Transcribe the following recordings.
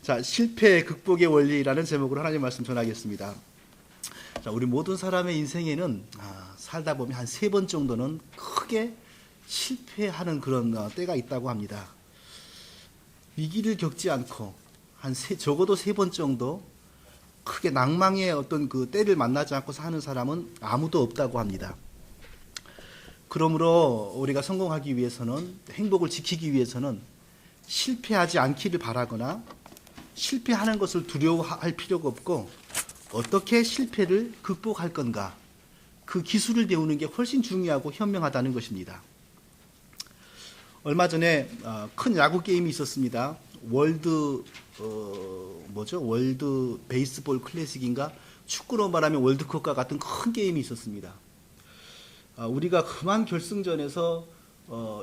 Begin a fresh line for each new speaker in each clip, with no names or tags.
자, 실패 극복의 원리라는 제목으로 하나님 말씀 전하겠습니다. 자, 우리 모든 사람의 인생에는 살다 보면 한 3번 정도는 크게 실패하는 그런 때가 있다고 합니다. 위기를 겪지 않고 적어도 3번 정도 크게 낭망의 어떤 그 때를 만나지 않고 사는 사람은 아무도 없다고 합니다. 그러므로 우리가 성공하기 위해서는, 행복을 지키기 위해서는 실패하지 않기를 바라거나 실패하는 것을 두려워할 필요가 없고, 어떻게 실패를 극복할 건가, 그 기술을 배우는 게 훨씬 중요하고 현명하다는 것입니다. 얼마 전에 큰 야구 게임이 있었습니다. 월드 베이스볼 클래식인가, 축구로 말하면 월드컵과 같은 큰 게임이 있었습니다. 우리가 그만 결승전에서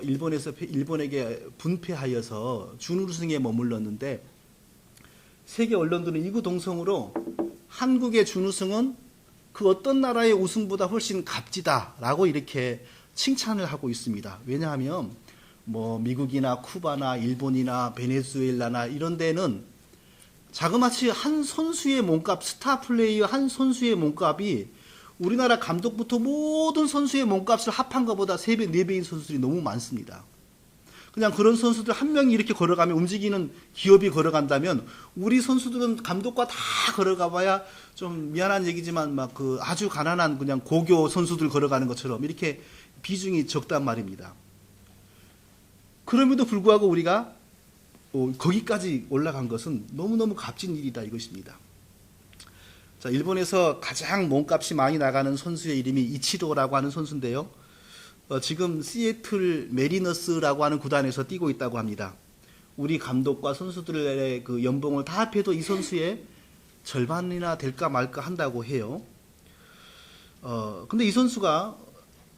일본에게 분패하여서 준우승에 머물렀는데, 세계 언론들은 이구동성으로 한국의 준우승은 그 어떤 나라의 우승보다 훨씬 값지다라고 이렇게 칭찬을 하고 있습니다. 왜냐하면 미국이나 쿠바나 일본이나 베네수엘라나 이런 데는 자그마치 한 선수의 몸값, 스타 플레이어 한 선수의 몸값이 우리나라 감독부터 모든 선수의 몸값을 합한 것보다 3배, 4배인 선수들이 너무 많습니다. 그냥 그런 선수들 한 명이 이렇게 걸어가면, 움직이는 기업이 걸어간다면 우리 선수들은 감독과 다 걸어가 봐야, 좀 미안한 얘기지만 아주 가난한 그냥 고교 선수들 걸어가는 것처럼 이렇게 비중이 적단 말입니다. 그럼에도 불구하고 우리가 거기까지 올라간 것은 너무너무 값진 일이다 이것입니다. 자, 일본에서 가장 몸값이 많이 나가는 선수의 이름이 이치로라고 하는 선수인데요. 지금 시애틀 메리너스라고 하는 구단에서 뛰고 있다고 합니다. 우리 감독과 선수들의 그 연봉을 다 합해도 이 선수의 절반이나 될까 말까 한다고 해요. 근데 이 선수가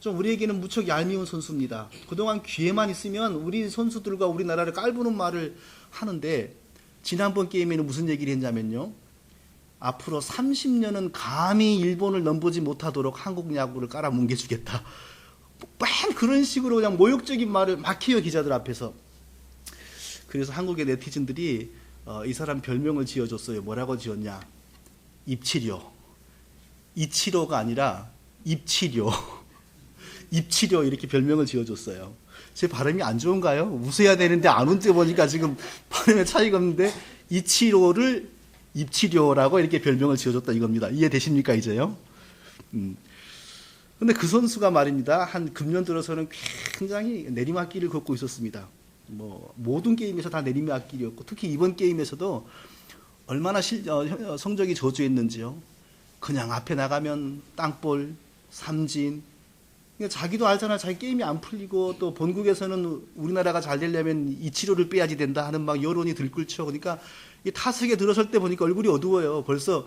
좀 우리에게는 무척 얄미운 선수입니다. 그동안 기회만 있으면 우리 선수들과 우리나라를 깔보는 말을 하는데, 지난번 게임에는 무슨 얘기를 했냐면요, 앞으로 30년은 감히 일본을 넘보지 못하도록 한국 야구를 깔아뭉개주겠다. 그런 식으로 그냥 모욕적인 말을 막 해요, 기자들 앞에서. 그래서 한국의 네티즌들이 이 사람 별명을 지어줬어요. 뭐라고 지었냐? 입치료. 이치로가 아니라 입치료. 입치료, 이렇게 별명을 지어줬어요. 제 발음이 안 좋은가요? 웃어야 되는데 안 웃대 보니까 지금 발음에 차이가 없는데, 이치로를 입치료라고 이렇게 별명을 지어줬다 이겁니다. 이해되십니까, 이제요? 근데 그 선수가 말입니다, 한 금년 들어서는 굉장히 내리막길을 걷고 있었습니다. 모든 게임에서 다 내리막길이었고, 특히 이번 게임에서도 얼마나 성적이 저조했는지요. 그냥 앞에 나가면 땅볼, 삼진. 그러니까 자기도 알잖아, 자기 게임이 안 풀리고, 또 본국에서는 우리나라가 잘 되려면 이치로를 빼야지 된다 하는 여론이 들끓죠. 그러니까 이 타석에 들어설 때 보니까 얼굴이 어두워요. 벌써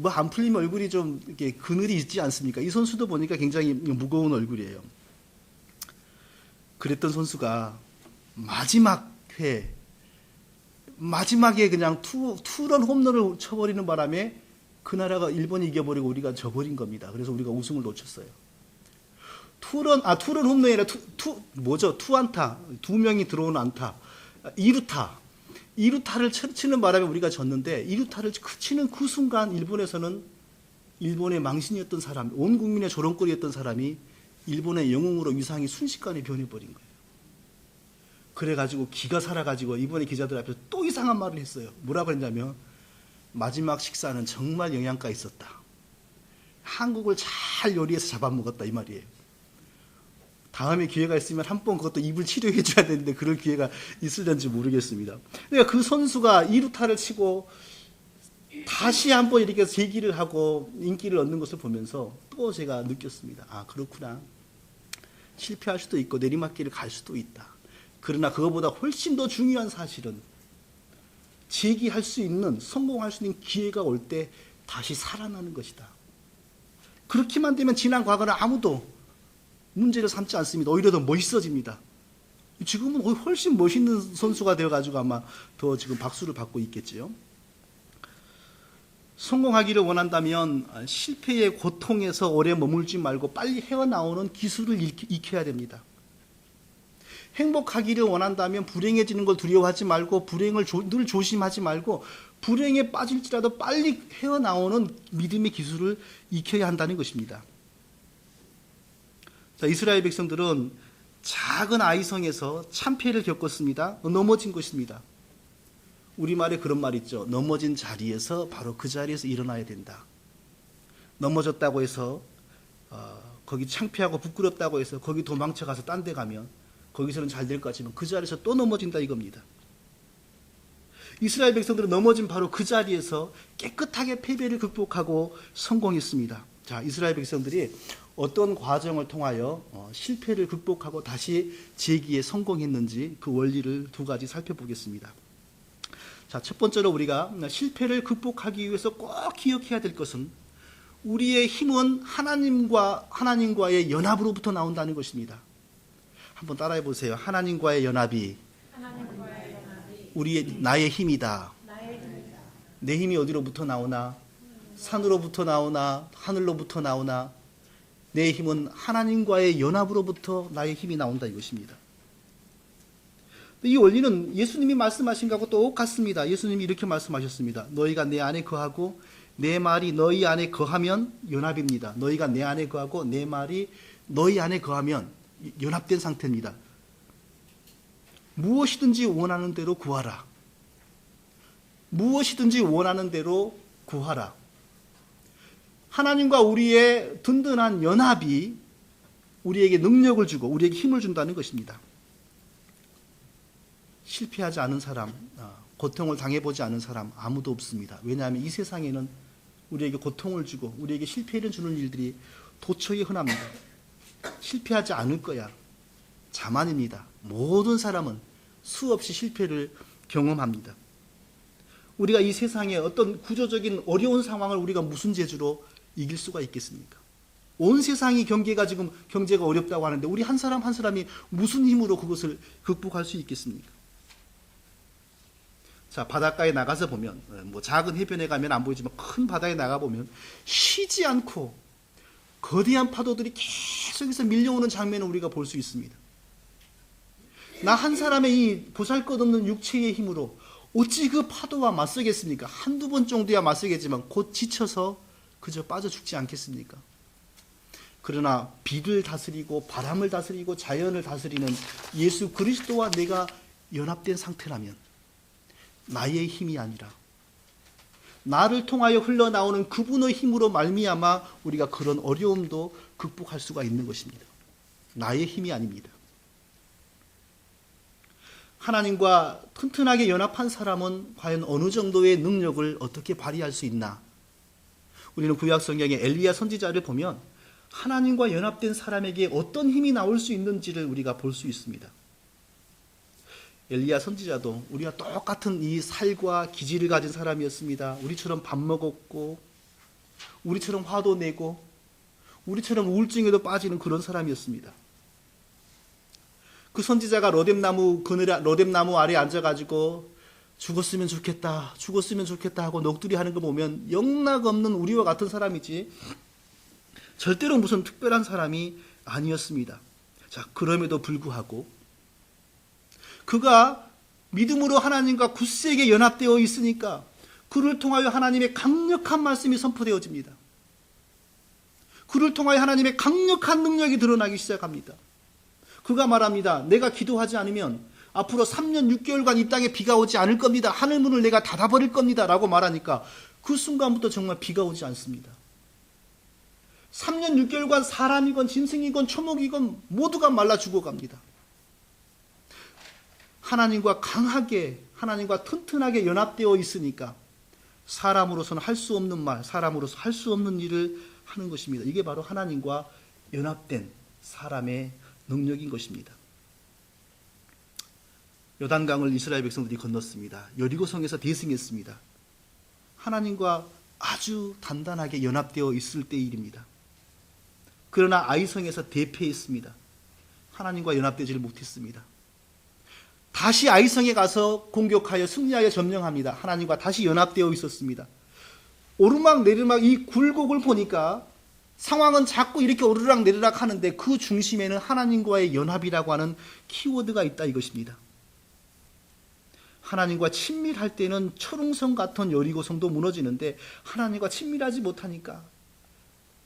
안 풀리면 얼굴이 좀 이렇게 그늘이 있지 않습니까? 이 선수도 보니까 굉장히 무거운 얼굴이에요. 그랬던 선수가 마지막에 그냥 투런 홈런을 쳐버리는 바람에 그 나라가, 일본이 이겨버리고 우리가 져버린 겁니다. 그래서 우리가 우승을 놓쳤어요. 투런 홈런이 아니라 투안타, 2명이 들어오는 안타, 2루타를 치는 바람에 우리가 졌는데, 2루타를 치는 그 순간 일본에서는 일본의 망신이었던 사람, 온 국민의 조롱거리였던 사람이 일본의 영웅으로 위상이 순식간에 변해버린 거예요. 그래가지고 기가 살아가지고 이번에 기자들 앞에서 또 이상한 말을 했어요. 뭐라고 했냐면, 마지막 식사는 정말 영양가 있었다. 한국을 잘 요리해서 잡아먹었다, 이 말이에요. 다음에 기회가 있으면 한 번 그것도 입을 치료해 줘야 되는데 그럴 기회가 있을는지 모르겠습니다. 그러니까 그 선수가 2루타를 치고 다시 한번 이렇게 재기를 하고 인기를 얻는 것을 보면서 또 제가 느꼈습니다. 아, 그렇구나. 실패할 수도 있고 내리막길을 갈 수도 있다. 그러나 그거보다 훨씬 더 중요한 사실은, 재기할 수 있는, 성공할 수 있는 기회가 올 때 다시 살아나는 것이다. 그렇게만 되면 지난 과거는 아무도 문제를 삼지 않습니다. 오히려 더 멋있어집니다. 지금은 훨씬 멋있는 선수가 되어가지고 아마 더 지금 박수를 받고 있겠지요. 성공하기를 원한다면 실패의 고통에서 오래 머물지 말고 빨리 헤어나오는 기술을 익혀야 됩니다. 행복하기를 원한다면 불행해지는 걸 두려워하지 말고 불행을 늘 조심하지 말고 불행에 빠질지라도 빨리 헤어나오는 믿음의 기술을 익혀야 한다는 것입니다. 자, 이스라엘 백성들은 작은 아이성에서 참패를 겪었습니다. 넘어진 것입니다. 우리말에 그런 말 있죠. 넘어진 자리에서 바로 그 자리에서 일어나야 된다. 넘어졌다고 해서 거기 창피하고 부끄럽다고 해서 거기 도망쳐가서 딴 데 가면 거기서는 잘 될 것 같지만 그 자리에서 또 넘어진다 이겁니다. 이스라엘 백성들은 넘어진 바로 그 자리에서 깨끗하게 패배를 극복하고 성공했습니다. 자, 이스라엘 백성들이 어떤 과정을 통하여 실패를 극복하고 다시 재기에 성공했는지 그 원리를 두 가지 살펴보겠습니다. 자, 첫 번째로 우리가 실패를 극복하기 위해서 꼭 기억해야 될 것은 우리의 힘은 하나님과의 연합으로부터 나온다는 것입니다. 한번 따라해 보세요. 하나님과의 연합이 나의 힘이다. 내 힘이 어디로부터 나오나? 산으로부터 나오나? 하늘로부터 나오나? 내 힘은 하나님과의 연합으로부터 나의 힘이 나온다 이것입니다. 이 원리는 예수님이 말씀하신 것하고 똑같습니다. 예수님이 이렇게 말씀하셨습니다. 너희가 내 안에 거하고 내 말이 너희 안에 거하면 연합입니다. 너희가 내 안에 거하고 내 말이 너희 안에 거하면 연합된 상태입니다. 무엇이든지 원하는 대로 구하라. 무엇이든지 원하는 대로 구하라. 하나님과 우리의 든든한 연합이 우리에게 능력을 주고 우리에게 힘을 준다는 것입니다. 실패하지 않은 사람, 고통을 당해보지 않은 사람 아무도 없습니다. 왜냐하면 이 세상에는 우리에게 고통을 주고 우리에게 실패를 주는 일들이 도처에 흔합니다. 실패하지 않을 거야. 자만입니다. 모든 사람은 수없이 실패를 경험합니다. 우리가 이 세상에 어떤 구조적인 어려운 상황을 우리가 무슨 재주로 이길 수가 있겠습니까? 온 세상이 경제가 어렵다고 하는데 우리 한 사람 한 사람이 무슨 힘으로 그것을 극복할 수 있겠습니까? 자, 바닷가에 나가서 보면 작은 해변에 가면 안 보이지만 큰 바다에 나가 보면 쉬지 않고 거대한 파도들이 계속해서 밀려오는 장면을 우리가 볼 수 있습니다. 나 한 사람의 이 보잘것없는 육체의 힘으로 어찌 그 파도와 맞서겠습니까? 한두 번 정도야 맞서겠지만 곧 지쳐서 그저 빠져 죽지 않겠습니까? 그러나 비를 다스리고 바람을 다스리고 자연을 다스리는 예수 그리스도와 내가 연합된 상태라면 나의 힘이 아니라 나를 통하여 흘러나오는 그분의 힘으로 말미암아 우리가 그런 어려움도 극복할 수가 있는 것입니다. 나의 힘이 아닙니다. 하나님과 튼튼하게 연합한 사람은 과연 어느 정도의 능력을 어떻게 발휘할 수 있나? 우리는 구약 성경의 엘리야 선지자를 보면 하나님과 연합된 사람에게 어떤 힘이 나올 수 있는지를 우리가 볼 수 있습니다. 엘리야 선지자도 우리가 똑같은 이 살과 기질을 가진 사람이었습니다. 우리처럼 밥 먹었고 우리처럼 화도 내고 우리처럼 우울증에도 빠지는 그런 사람이었습니다. 그 선지자가 로뎀나무 아래에 앉아가지고 죽었으면 좋겠다 하고 넋두리 하는 거 보면 영락없는 우리와 같은 사람이지 절대로 무슨 특별한 사람이 아니었습니다. 자, 그럼에도 불구하고 그가 믿음으로 하나님과 굳세게 연합되어 있으니까 그를 통하여 하나님의 강력한 말씀이 선포되어집니다. 그를 통하여 하나님의 강력한 능력이 드러나기 시작합니다. 그가 말합니다. 내가 기도하지 않으면 앞으로 3년 6개월간 이 땅에 비가 오지 않을 겁니다. 하늘문을 내가 닫아버릴 겁니다. 라고 말하니까 그 순간부터 정말 비가 오지 않습니다. 3년 6개월간 사람이건 짐승이건 초목이건 모두가 말라 죽어갑니다. 하나님과 튼튼하게 연합되어 있으니까 사람으로서는 할 수 없는 말, 사람으로서 할 수 없는 일을 하는 것입니다. 이게 바로 하나님과 연합된 사람의 능력인 것입니다. 요단강을 이스라엘 백성들이 건넜습니다. 여리고성에서 대승했습니다. 하나님과 아주 단단하게 연합되어 있을 때의 일입니다. 그러나 아이성에서 대패했습니다. 하나님과 연합되지를 못했습니다. 다시 아이성에 가서 공격하여 승리하여 점령합니다. 하나님과 다시 연합되어 있었습니다. 오르막 내리막 이 굴곡을 보니까 상황은 자꾸 이렇게 오르락 내리락 하는데 그 중심에는 하나님과의 연합이라고 하는 키워드가 있다 이것입니다. 하나님과 친밀할 때는 철옹성 같은 여리고성도 무너지는데 하나님과 친밀하지 못하니까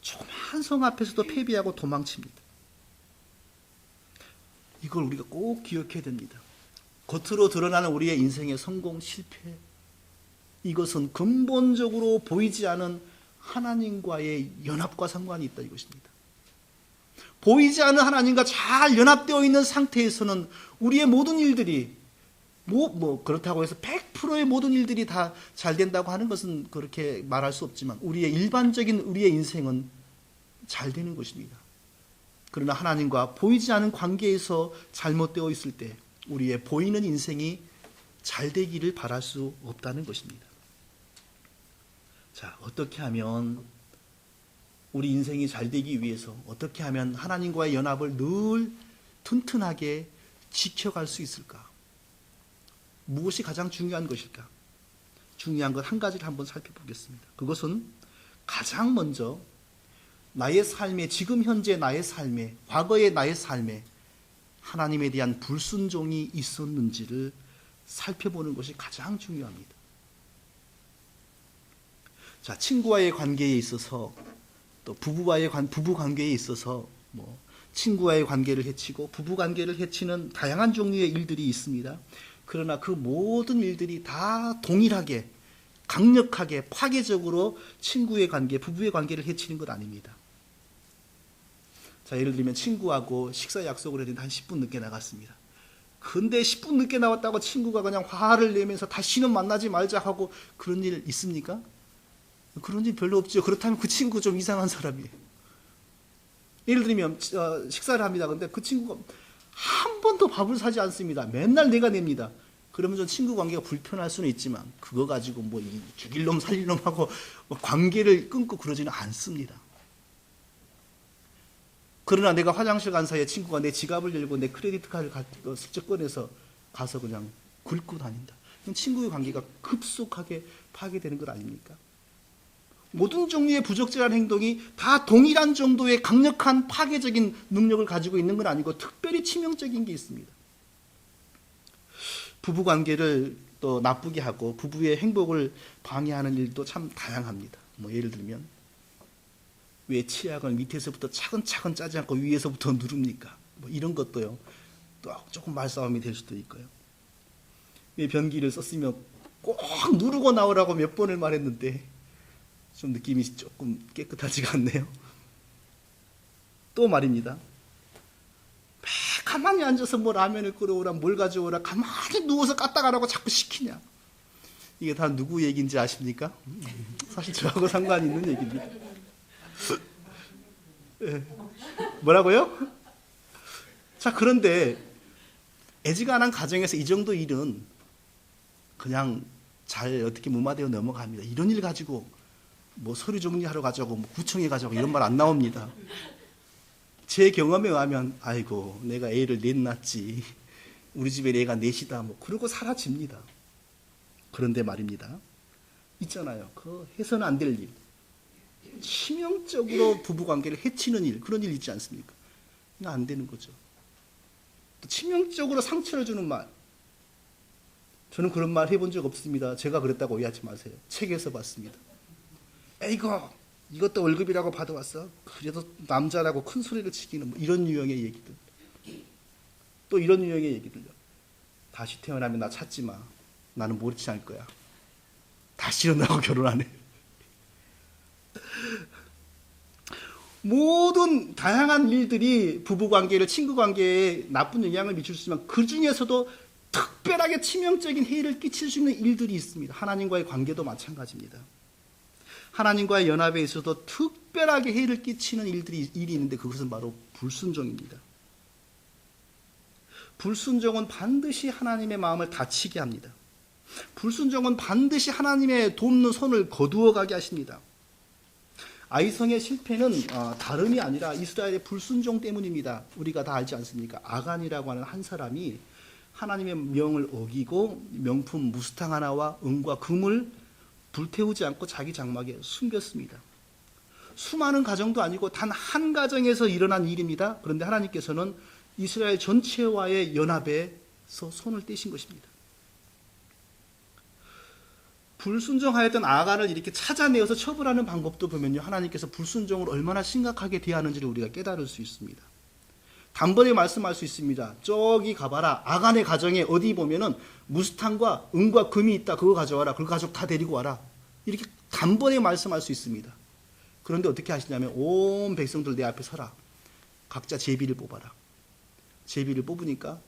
조그마한 성 앞에서도 패배하고 도망칩니다. 이걸 우리가 꼭 기억해야 됩니다. 겉으로 드러나는 우리의 인생의 성공, 실패, 이것은 근본적으로 보이지 않은 하나님과의 연합과 상관이 있다 이것입니다. 보이지 않는 하나님과 잘 연합되어 있는 상태에서는 우리의 모든 일들이 그렇다고 해서 100%의 모든 일들이 다 잘 된다고 하는 것은 그렇게 말할 수 없지만 우리의 일반적인 우리의 인생은 잘 되는 것입니다. 그러나 하나님과 보이지 않은 관계에서 잘못되어 있을 때 우리의 보이는 인생이 잘 되기를 바랄 수 없다는 것입니다. 자, 어떻게 하면 우리 인생이 잘 되기 위해서 어떻게 하면 하나님과의 연합을 늘 튼튼하게 지켜갈 수 있을까? 무엇이 가장 중요한 것일까? 중요한 것 한 가지를 한번 살펴보겠습니다. 그것은 가장 먼저 나의 삶에, 지금 현재 나의 삶에, 과거의 나의 삶에 하나님에 대한 불순종이 있었는지를 살펴보는 것이 가장 중요합니다. 자, 친구와의 관계에 있어서 또 부부 관계에 있어서 친구와의 관계를 해치고 부부 관계를 해치는 다양한 종류의 일들이 있습니다. 그러나 그 모든 일들이 다 동일하게 강력하게 파괴적으로 친구의 관계, 부부의 관계를 해치는 것 아닙니다. 자, 예를 들면 친구하고 식사 약속을 했는데 한 10분 늦게 나갔습니다. 근데 10분 늦게 나왔다고 친구가 그냥 화를 내면서 다시는 만나지 말자 하고 그런 일 있습니까? 그런 일 별로 없죠. 그렇다면 그 친구 좀 이상한 사람이에요. 예를 들면 식사를 합니다. 근데 그 친구가 한 번도 밥을 사지 않습니다. 맨날 내가 냅니다. 그러면 좀 친구 관계가 불편할 수는 있지만 그거 가지고 죽일 놈 살릴 놈 하고 관계를 끊고 그러지는 않습니다. 그러나 내가 화장실 간 사이에 친구가 내 지갑을 열고 내 크레디트 카드를 슬쩍 꺼내서 가서 그냥 긁고 다닌다. 그럼 친구의 관계가 급속하게 파괴되는 것 아닙니까? 모든 종류의 부적절한 행동이 다 동일한 정도의 강력한 파괴적인 능력을 가지고 있는 건 아니고 특별히 치명적인 게 있습니다. 부부관계를 또 나쁘게 하고 부부의 행복을 방해하는 일도 참 다양합니다. 예를 들면 왜 치약을 밑에서부터 차근차근 짜지 않고 위에서부터 누릅니까? 이런 것도요. 또 조금 말싸움이 될 수도 있고요. 왜 변기를 썼으면 꼭 누르고 나오라고 몇 번을 말했는데 좀 느낌이 조금 깨끗하지가 않네요. 또 말입니다. 가만히 앉아서 라면을 끓여오라, 뭘 가져오라, 가만히 누워서 깠다 가라고 자꾸 시키냐. 이게 다 누구 얘기인지 아십니까? 사실 저하고 상관이 있는 얘기입니다. 네. 뭐라고요? 자, 그런데 애지간한 가정에서 이 정도 일은 그냥 잘 어떻게 무마되어 넘어갑니다. 이런 일 가지고 서류 정리하러 가자고 구청에 가자고 이런 말 안 나옵니다. 제 경험에 의하면 아이고 내가 애를 넷 낳았지, 우리 집에 애가 넷이다 그러고 사라집니다. 그런데 말입니다. 있잖아요. 그 해서는 안 될 일, 치명적으로 부부관계를 해치는 일, 그런 일 있지 않습니까? 이거 안 되는 거죠. 또 치명적으로 상처를 주는 말, 저는 그런 말 해본 적 없습니다. 제가 그랬다고 오해하지 마세요. 책에서 봤습니다. 에이고 이것도 월급이라고 받아왔어? 그래도 남자라고 큰 소리를 치기는 이런 유형의 얘기들. 또 이런 유형의 얘기들요. 다시 태어나면 나 찾지 마. 나는 모르지 않을 거야. 다시는 나하고 결혼 안 해. 모든 다양한 일들이 부부관계를, 친구관계에 나쁜 영향을 미칠 수 있지만 그 중에서도 특별하게 치명적인 해를 끼칠 수 있는 일들이 있습니다. 하나님과의 관계도 마찬가지입니다. 하나님과의 연합에 있어도 특별하게 해를 끼치는 일이 있는데 그것은 바로 불순종입니다. 불순종은 반드시 하나님의 마음을 다치게 합니다. 불순종은 반드시 하나님의 돕는 손을 거두어 가게 하십니다. 아이성의 실패는 다름이 아니라 이스라엘의 불순종 때문입니다. 우리가 다 알지 않습니까? 아간이라고 하는 한 사람이 하나님의 명을 어기고 명품 무스탕 하나와 은과 금을 불태우지 않고 자기 장막에 숨겼습니다. 수많은 가정도 아니고 단 한 가정에서 일어난 일입니다. 그런데 하나님께서는 이스라엘 전체와의 연합에서 손을 떼신 것입니다. 불순종하였던 아간을 이렇게 찾아내어서 처벌하는 방법도 보면요, 하나님께서 불순종을 얼마나 심각하게 대하는지를 우리가 깨달을 수 있습니다. 단번에 말씀할 수 있습니다. 저기 가봐라. 아간의 가정에 어디 보면은 무스탕과 은과 금이 있다. 그거 가져와라. 그 가족 다 데리고 와라. 이렇게 단번에 말씀할 수 있습니다. 그런데 어떻게 하시냐면 온 백성들 내 앞에 서라. 각자 제비를 뽑아라. 제비를 뽑으니까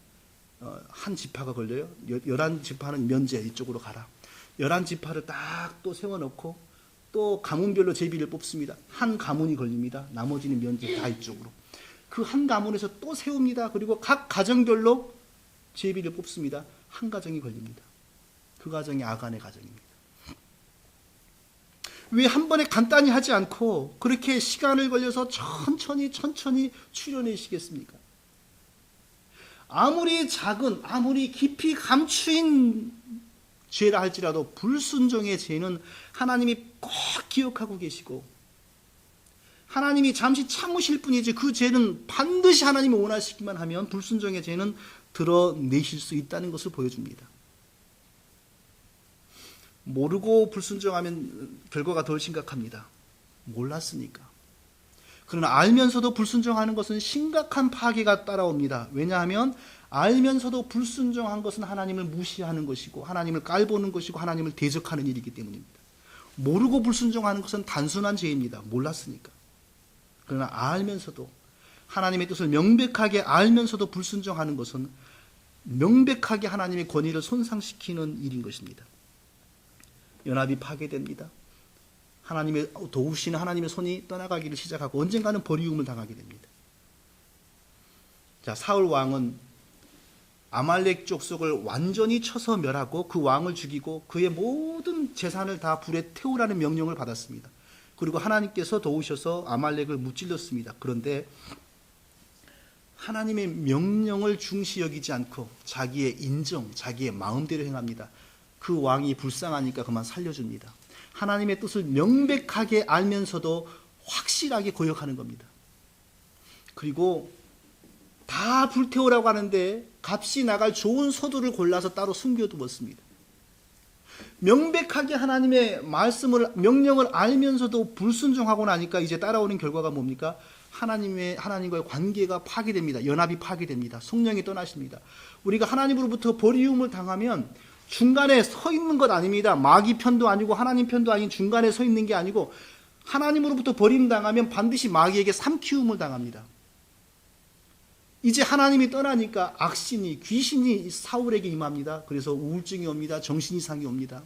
한 지파가 걸려요. 11지파는 면제 이쪽으로 가라. 11지파를 딱 또 세워놓고 또 가문별로 제비를 뽑습니다. 한 가문이 걸립니다. 나머지는 면제 다 이쪽으로. 그 한 가문에서 또 세웁니다. 그리고 각 가정별로 제비를 뽑습니다. 한 가정이 걸립니다. 그 가정이 아간의 가정입니다. 왜 한 번에 간단히 하지 않고 그렇게 시간을 걸려서 천천히 추려내시겠습니까? 아무리 작은, 아무리 깊이 감추인 죄라 할지라도 불순종의 죄는 하나님이 꼭 기억하고 계시고 하나님이 잠시 참으실 뿐이지 그 죄는 반드시 하나님이 원하시기만 하면 불순종의 죄는 드러내실 수 있다는 것을 보여줍니다. 모르고 불순종하면 결과가 덜 심각합니다. 몰랐으니까. 그러나 알면서도 불순종하는 것은 심각한 파괴가 따라옵니다. 왜냐하면 알면서도 불순종한 것은 하나님을 무시하는 것이고 하나님을 깔보는 것이고 하나님을 대적하는 일이기 때문입니다. 모르고 불순종하는 것은 단순한 죄입니다. 몰랐으니까. 그러나 알면서도 하나님의 뜻을 명백하게 알면서도 불순종하는 것은 명백하게 하나님의 권위를 손상시키는 일인 것입니다. 연합이 파괴됩니다. 하나님의 도우시는 하나님의 손이 떠나가기를 시작하고 언젠가는 버리움을 당하게 됩니다. 자, 사울 왕은 아말렉 족속을 완전히 쳐서 멸하고 그 왕을 죽이고 그의 모든 재산을 다 불에 태우라는 명령을 받았습니다. 그리고 하나님께서 도우셔서 아말렉을 무찔렀습니다. 그런데 하나님의 명령을 중시 여기지 않고 자기의 인정, 자기의 마음대로 행합니다. 그 왕이 불쌍하니까 그만 살려줍니다. 하나님의 뜻을 명백하게 알면서도 확실하게 거역하는 겁니다. 그리고 다 불태우라고 하는데 값이 나갈 좋은 소두를 골라서 따로 숨겨두었습니다. 명백하게 하나님의 명령을 알면서도 불순종하고 나니까 이제 따라오는 결과가 뭡니까? 하나님과의 관계가 파괴됩니다. 연합이 파괴됩니다. 성령이 떠나십니다. 우리가 하나님으로부터 버리움을 당하면 중간에 서 있는 것 아닙니다. 마귀 편도 아니고 하나님 편도 아닌 중간에 서 있는 게 아니고 하나님으로부터 버림 당하면 반드시 마귀에게 삼키움을 당합니다. 이제 하나님이 떠나니까 악신이 귀신이 사울에게 임합니다. 그래서 우울증이 옵니다. 정신이상이 옵니다.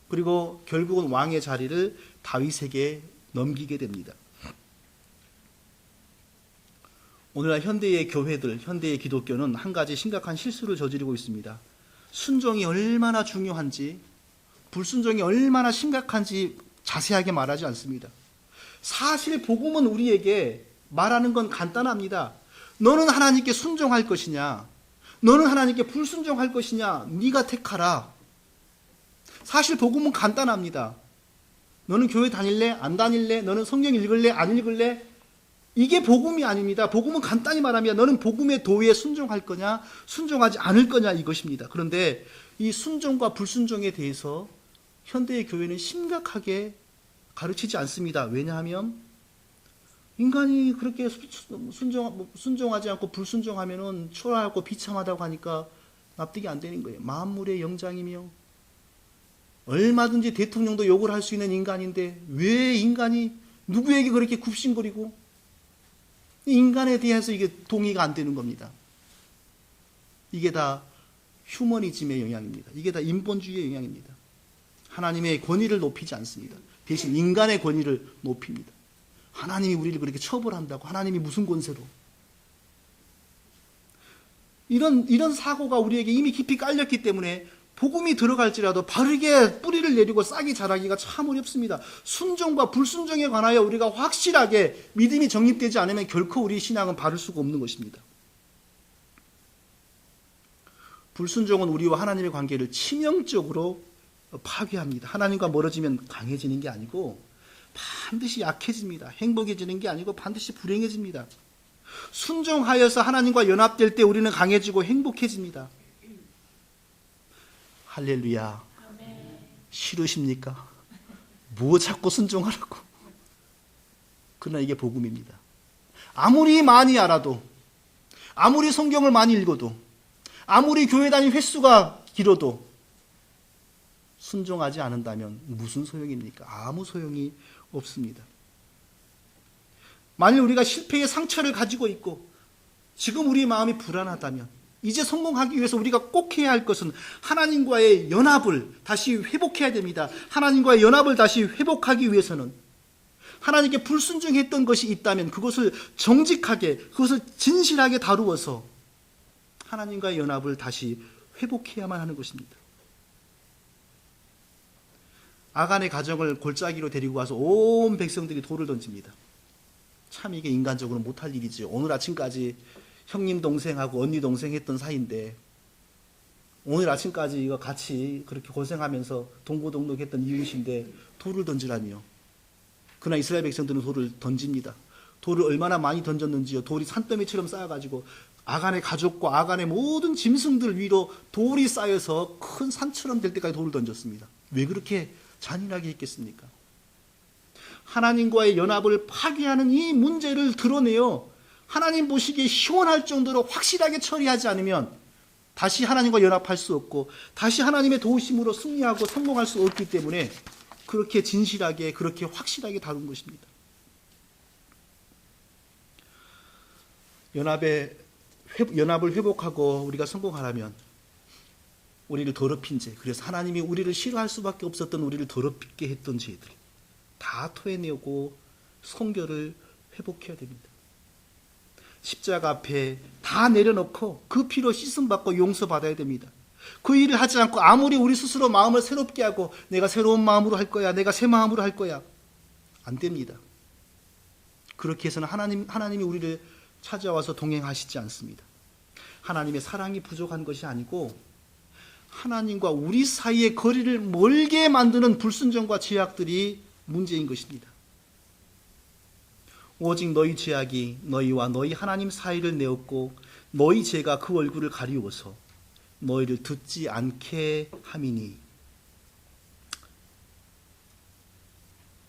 그리고 결국은 왕의 자리를 다윗에게 넘기게 됩니다. 오늘날 현대의 교회들, 현대의 기독교는 한 가지 심각한 실수를 저지르고 있습니다. 순종이 얼마나 중요한지, 불순종이 얼마나 심각한지 자세하게 말하지 않습니다. 사실 복음은 우리에게 말하는 건 간단합니다. 너는 하나님께 순종할 것이냐, 너는 하나님께 불순종할 것이냐, 네가 택하라. 사실 복음은 간단합니다. 너는 교회 다닐래? 안 다닐래? 너는 성경 읽을래? 안 읽을래? 이게 복음이 아닙니다. 복음은 간단히 말하면 너는 복음의 도에 순종할 거냐, 순종하지 않을 거냐 이것입니다. 그런데 이 순종과 불순종에 대해서 현대의 교회는 심각하게 가르치지 않습니다. 왜냐하면 인간이 그렇게 순종하지 않고 불순종하면은 초라하고 비참하다고 하니까 납득이 안 되는 거예요. 만물의 영장이며 얼마든지 대통령도 욕을 할 수 있는 인간인데 왜 인간이 누구에게 그렇게 굽신거리고 인간에 대해서 이게 동의가 안 되는 겁니다. 이게 다 휴머니즘의 영향입니다. 이게 다 인본주의의 영향입니다. 하나님의 권위를 높이지 않습니다. 대신 인간의 권위를 높입니다. 하나님이 우리를 그렇게 처벌한다고 하나님이 무슨 권세로. 이런 사고가 우리에게 이미 깊이 깔렸기 때문에 복음이 들어갈지라도 바르게 뿌리를 내리고 싹이 자라기가 참 어렵습니다. 순종과 불순종에 관하여 우리가 확실하게 믿음이 정립되지 않으면 결코 우리 신앙은 바를 수가 없는 것입니다. 불순종은 우리와 하나님의 관계를 치명적으로 파괴합니다. 하나님과 멀어지면 강해지는 게 아니고 반드시 약해집니다. 행복해지는 게 아니고 반드시 불행해집니다. 순종하여서 하나님과 연합될 때 우리는 강해지고 행복해집니다. 할렐루야. 싫으십니까? 뭐 자꾸 순종하라고. 그러나 이게 복음입니다. 아무리 많이 알아도, 아무리 성경을 많이 읽어도, 아무리 교회 다닌 횟수가 길어도 순종하지 않는다면 무슨 소용입니까? 아무 소용이 없습니다. 만일 우리가 실패의 상처를 가지고 있고 지금 우리 마음이 불안하다면 이제 성공하기 위해서 우리가 꼭 해야 할 것은 하나님과의 연합을 다시 회복해야 됩니다. 하나님과의 연합을 다시 회복하기 위해서는 하나님께 불순종했던 것이 있다면 그것을 정직하게, 그것을 진실하게 다루어서 하나님과의 연합을 다시 회복해야만 하는 것입니다. 아간의 가정을 골짜기로 데리고 와서 온 백성들이 돌을 던집니다. 참 이게 인간적으로 못할 일이죠. 오늘 아침까지 형님 동생하고 언니 동생 했던 사이인데 오늘 아침까지 이거 같이 그렇게 고생하면서 동고동락했던 이웃인데 돌을 던지라니요. 그러나 이스라엘 백성들은 돌을 던집니다. 돌을 얼마나 많이 던졌는지요. 돌이 산더미처럼 쌓여가지고 아간의 가족과 아간의 모든 짐승들 위로 돌이 쌓여서 큰 산처럼 될 때까지 돌을 던졌습니다. 왜 그렇게 잔인하게 했겠습니까? 하나님과의 연합을 파괴하는 이 문제를 드러내어 하나님 보시기에 시원할 정도로 확실하게 처리하지 않으면 다시 하나님과 연합할 수 없고 다시 하나님의 도우심으로 승리하고 성공할 수 없기 때문에 그렇게 진실하게, 그렇게 확실하게 다룬 것입니다. 연합을 회복하고 우리가 성공하려면 우리를 더럽힌 죄, 그래서 하나님이 우리를 싫어할 수밖에 없었던 우리를 더럽게 했던 죄들 다 토해내고 성결을 회복해야 됩니다. 십자가 앞에 다 내려놓고 그 피로 씻음받고 용서받아야 됩니다. 그 일을 하지 않고 아무리 우리 스스로 마음을 새롭게 하고 내가 새로운 마음으로 할 거야, 내가 새 마음으로 할 거야, 안 됩니다. 그렇게 해서는 하나님이 우리를 찾아와서 동행하시지 않습니다. 하나님의 사랑이 부족한 것이 아니고 하나님과 우리 사이의 거리를 멀게 만드는 불순종과 죄악들이 문제인 것입니다. 오직 너희 죄악이 너희와 너희 하나님 사이를 내었고 너희 죄가 그 얼굴을 가리워서 너희를 듣지 않게 함이니.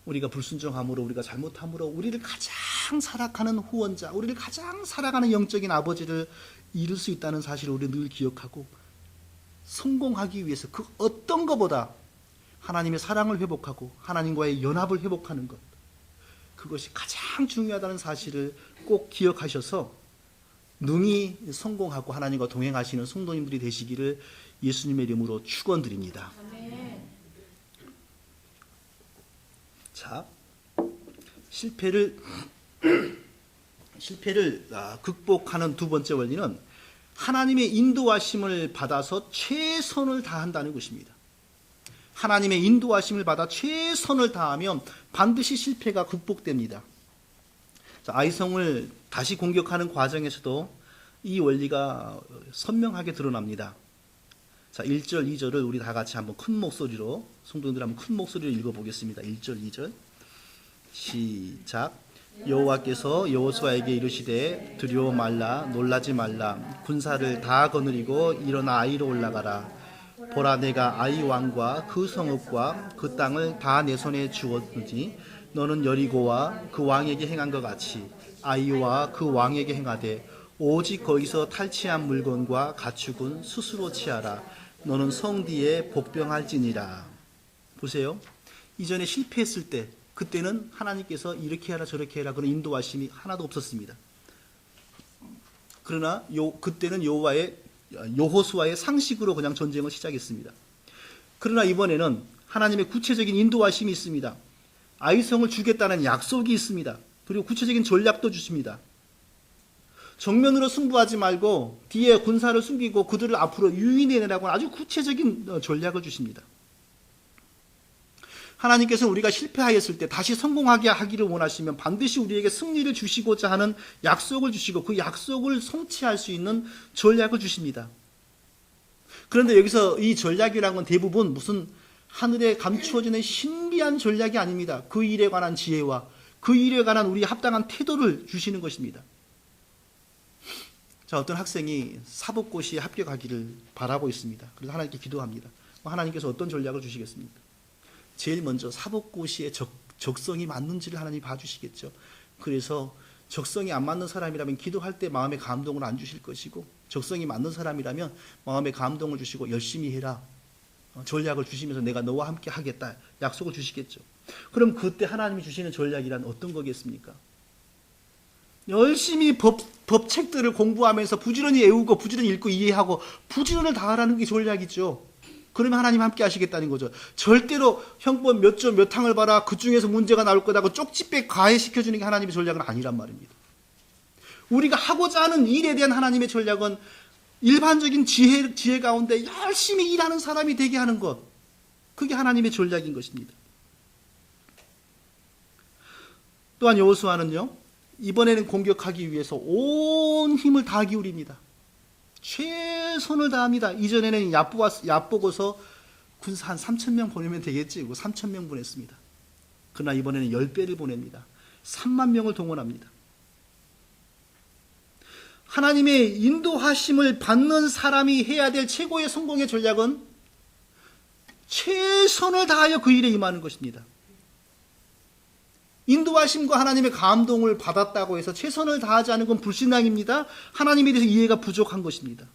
우리가 불순종함으로, 우리가 잘못함으로 우리를 가장 사랑하는 후원자, 우리를 가장 사랑하는 영적인 아버지를 잃을 수 있다는 사실을 우리 늘 기억하고 성공하기 위해서 그 어떤 것보다 하나님의 사랑을 회복하고 하나님과의 연합을 회복하는 것, 그것이 가장 중요하다는 사실을 꼭 기억하셔서 능히 성공하고 하나님과 동행하시는 성도님들이 되시기를 예수님의 이름으로 축원드립니다. 자, 실패를 극복하는 두 번째 원리는 하나님의 인도하심을 받아서 최선을 다한다는 것입니다. 하나님의 인도하심을 받아 최선을 다하면 반드시 실패가 극복됩니다. 자, 아이성을 다시 공격하는 과정에서도 이 원리가 선명하게 드러납니다. 자, 1절, 2절을 우리 다 같이 한번 큰 목소리로, 성도님들 한번 큰 목소리로 읽어보겠습니다. 1절, 2절 시작. 여호와께서 여호수아에게 이르시되 두려워 말라, 놀라지 말라. 군사를 다 거느리고 일어나 아이로 올라가라. 보라, 내가 아이 왕과 그 성읍과 그 땅을 다 내 손에 주었으니 너는 여리고와 그 왕에게 행한 것 같이 아이와 그 왕에게 행하되 오직 거기서 탈취한 물건과 가축은 스스로 취하라. 너는 성뒤에 복병할지니라. 보세요. 이전에 실패했을 때 그때는 하나님께서 이렇게 해라 저렇게 해라 그런 인도하심이 하나도 없었습니다. 그러나 그때는 여호수아의 상식으로 그냥 전쟁을 시작했습니다. 그러나 이번에는 하나님의 구체적인 인도하심이 있습니다. 아이성을 주겠다는 약속이 있습니다. 그리고 구체적인 전략도 주십니다. 정면으로 승부하지 말고 뒤에 군사를 숨기고 그들을 앞으로 유인해내라고 아주 구체적인 전략을 주십니다. 하나님께서는 우리가 실패하였을 때 다시 성공하게 하기를 원하시면 반드시 우리에게 승리를 주시고자 하는 약속을 주시고 그 약속을 성취할 수 있는 전략을 주십니다. 그런데 여기서 이 전략이라는 건 대부분 무슨 하늘에 감추어지는 신비한 전략이 아닙니다. 그 일에 관한 지혜와 그 일에 관한 우리 합당한 태도를 주시는 것입니다. 자, 어떤 학생이 사법고시에 합격하기를 바라고 있습니다. 그래서 하나님께 기도합니다. 하나님께서 어떤 전략을 주시겠습니까? 제일 먼저 사법고시에 적성이 맞는지를 하나님이 봐주시겠죠. 그래서 적성이 안 맞는 사람이라면 기도할 때 마음의 감동을 안 주실 것이고, 적성이 맞는 사람이라면 마음의 감동을 주시고 열심히 해라, 전략을 주시면서 내가 너와 함께 하겠다 약속을 주시겠죠. 그럼 그때 하나님이 주시는 전략이란 어떤 거겠습니까? 열심히 법책들을 공부하면서 부지런히 외우고 부지런히 읽고 이해하고 부지런을 다하라는 게 전략이죠. 그러면 하나님 함께 하시겠다는 거죠. 절대로 형법 몇 점 몇 항을 봐라, 그 중에서 문제가 나올 거다고 쪽지배 가해시켜주는 게 하나님의 전략은 아니란 말입니다. 우리가 하고자 하는 일에 대한 하나님의 전략은 일반적인 지혜 가운데 열심히 일하는 사람이 되게 하는 것, 그게 하나님의 전략인 것입니다. 또한 여호수아는요, 이번에는 공격하기 위해서 온 힘을 다 기울입니다. 최선을 다합니다. 이전에는 얕보고서 군사 한 3,000명 보내면 되겠지, 3,000명 보냈습니다. 그러나 이번에는 10배를 보냅니다. 3만 명을 동원합니다. 하나님의 인도하심을 받는 사람이 해야 될 최고의 성공의 전략은 최선을 다하여 그 일에 임하는 것입니다. 인도하심과 하나님의 감동을 받았다고 해서 최선을 다하지 않은 건 불신앙입니다. 하나님에 대해서 이해가 부족한 것입니다.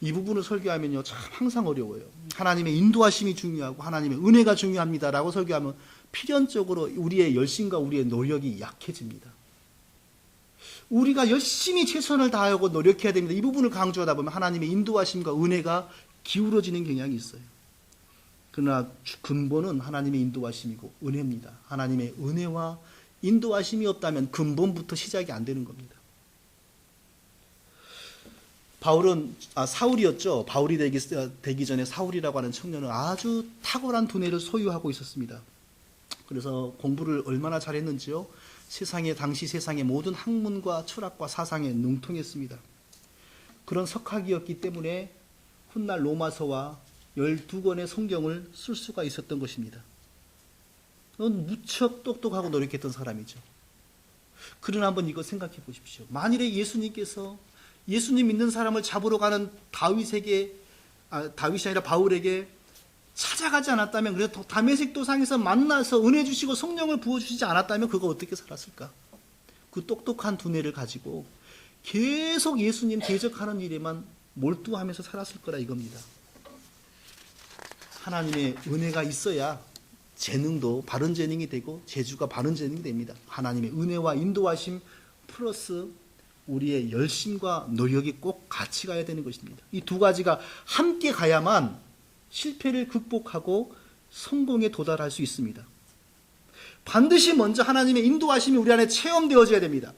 이 부분을 설교하면요, 참 항상 어려워요. 하나님의 인도하심이 중요하고 하나님의 은혜가 중요합니다라고 설교하면 필연적으로 우리의 열심과 우리의 노력이 약해집니다. 우리가 열심히 최선을 다하고 노력해야 됩니다. 이 부분을 강조하다 보면 하나님의 인도하심과 은혜가 기울어지는 경향이 있어요. 그러나 근본은 하나님의 인도하심이고 은혜입니다. 하나님의 은혜와 인도하심이 없다면 근본부터 시작이 안 되는 겁니다. 사울이었죠. 바울이 되기 전에 사울이라고 하는 청년은 아주 탁월한 두뇌를 소유하고 있었습니다. 그래서 공부를 얼마나 잘했는지요. 당시 세상의 모든 학문과 철학과 사상에 능통했습니다. 그런 석학이었기 때문에 훗날 로마서와 12권의 성경을 쓸 수가 있었던 것입니다. 무척 똑똑하고 노력했던 사람이죠. 그러나 한번 이거 생각해 보십시오. 만일에 예수님께서 예수님 믿는 사람을 잡으러 가는 다윗이 아니라 바울에게 찾아가지 않았다면, 그래서 다메섹 도상에서 만나서 은혜 주시고 성령을 부어주시지 않았다면 그가 어떻게 살았을까? 그 똑똑한 두뇌를 가지고 계속 예수님 대적하는 일에만 몰두하면서 살았을 거라 이겁니다. 하나님의 은혜가 있어야 재능도 바른 재능이 되고 재주가 바른 재능이 됩니다. 하나님의 은혜와 인도하심 플러스 우리의 열심과 노력이 꼭 같이 가야 되는 것입니다. 이 두 가지가 함께 가야만 실패를 극복하고 성공에 도달할 수 있습니다. 반드시 먼저 하나님의 인도하심이 우리 안에 체험되어져야 됩니다.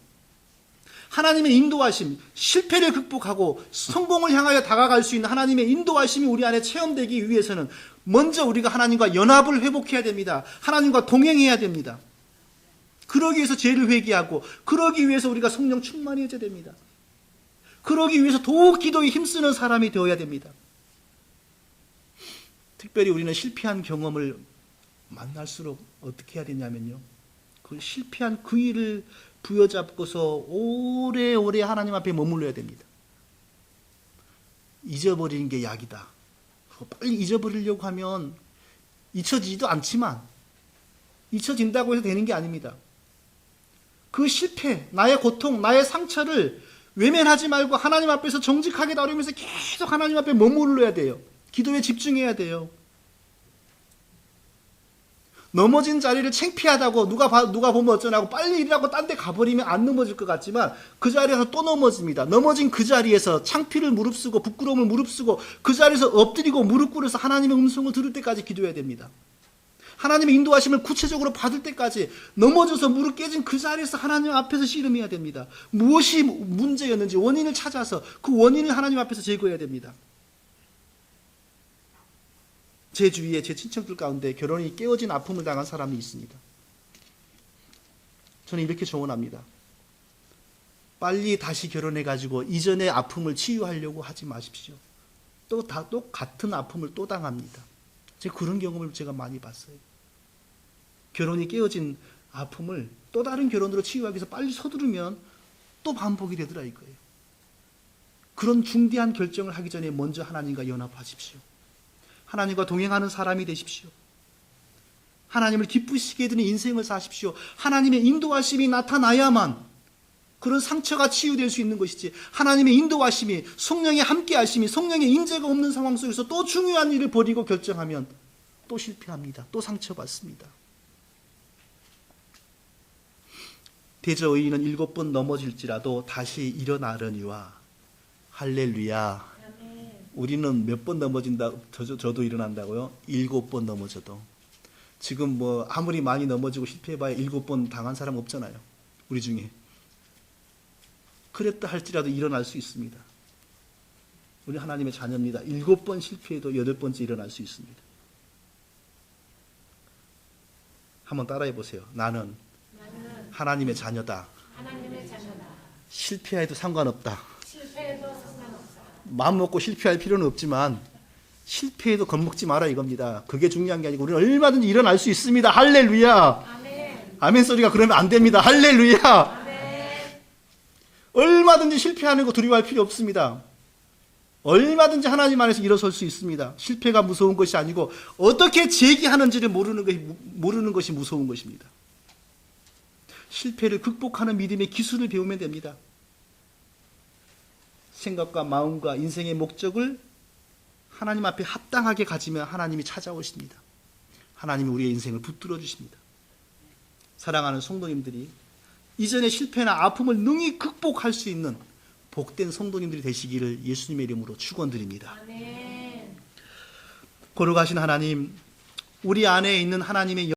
하나님의 인도하심, 실패를 극복하고 성공을 향하여 다가갈 수 있는 하나님의 인도하심이 우리 안에 체험되기 위해서는 먼저 우리가 하나님과 연합을 회복해야 됩니다. 하나님과 동행해야 됩니다. 그러기 위해서 죄를 회개하고, 그러기 위해서 우리가 성령 충만해져야 됩니다. 그러기 위해서 더욱 기도에 힘쓰는 사람이 되어야 됩니다. 특별히 우리는 실패한 경험을 만날수록 어떻게 해야 되냐면요, 그 실패한 그 일을 부여잡고서 오래오래 하나님 앞에 머물러야 됩니다. 잊어버리는 게 약이다. 빨리 잊어버리려고 하면 잊혀지지도 않지만 잊혀진다고 해서 되는 게 아닙니다. 그 실패, 나의 고통, 나의 상처를 외면하지 말고 하나님 앞에서 정직하게 다루면서 계속 하나님 앞에 머물러야 돼요. 기도에 집중해야 돼요. 넘어진 자리를 창피하다고 누가 보면 어쩌냐고 빨리 일하고 딴 데 가버리면 안 넘어질 것 같지만 그 자리에서 또 넘어집니다. 넘어진 그 자리에서 창피를 무릅쓰고 부끄러움을 무릅쓰고 그 자리에서 엎드리고 무릎 꿇어서 하나님의 음성을 들을 때까지 기도해야 됩니다. 하나님의 인도하심을 구체적으로 받을 때까지 넘어져서 무릎 깨진 그 자리에서 하나님 앞에서 씨름해야 됩니다. 무엇이 문제였는지 원인을 찾아서 그 원인을 하나님 앞에서 제거해야 됩니다. 제 주위에 제 친척들 가운데 결혼이 깨어진 아픔을 당한 사람이 있습니다. 저는 이렇게 조언합니다. 빨리 다시 결혼해가지고 이전의 아픔을 치유하려고 하지 마십시오. 또 같은 아픔을 또 당합니다. 제가 그런 경험을 제가 많이 봤어요. 결혼이 깨어진 아픔을 또 다른 결혼으로 치유하기 위해서 빨리 서두르면 또 반복이 되더라 이거예요. 그런 중대한 결정을 하기 전에 먼저 하나님과 연합하십시오. 하나님과 동행하는 사람이 되십시오. 하나님을 기쁘시게 해드리는 인생을 사십시오. 하나님의 인도하심이 나타나야만 그런 상처가 치유될 수 있는 것이지, 하나님의 인도하심이, 성령의 함께하심이, 성령의 인재가 없는 상황 속에서 또 중요한 일을 버리고 결정하면 또 실패합니다. 또 상처받습니다. 대저 의인은 7번 넘어질지라도 다시 일어나려니와. 할렐루야. 우리는 몇 번 넘어진다, 저도 일어난다고요? 7번 넘어져도. 지금 뭐 아무리 많이 넘어지고 실패해봐야 7번 당한 사람 없잖아요, 우리 중에. 그랬다 할지라도 일어날 수 있습니다. 우리 하나님의 자녀입니다. 7번 실패해도 8번째 일어날 수 있습니다. 한번 따라해 보세요. 나는 하나님의 자녀다. 실패해도 상관없다. 마음 먹고 실패할 필요는 없지만 실패해도 겁먹지 마라 이겁니다. 그게 중요한 게 아니고 우리는 얼마든지 일어날 수 있습니다. 할렐루야. 아멘 소리가 그러면 안 됩니다. 할렐루야. 얼마든지 실패하는 거 두려워할 필요 없습니다. 얼마든지 하나님 안에서 일어설 수 있습니다. 실패가 무서운 것이 아니고 어떻게 제기하는지를 모르는 것이 무서운 것입니다. 실패를 극복하는 믿음의 기술을 배우면 됩니다. 생각과 마음과 인생의 목적을 하나님 앞에 합당하게 가지면 하나님이 찾아오십니다. 하나님이 우리의 인생을 붙들어 주십니다. 사랑하는 성도님들이 이전의 실패나 아픔을 능히 극복할 수 있는 복된 성도님들이 되시기를 예수님의 이름으로 축원드립니다. 거룩하신 하나님, 우리 안에 있는 하나님의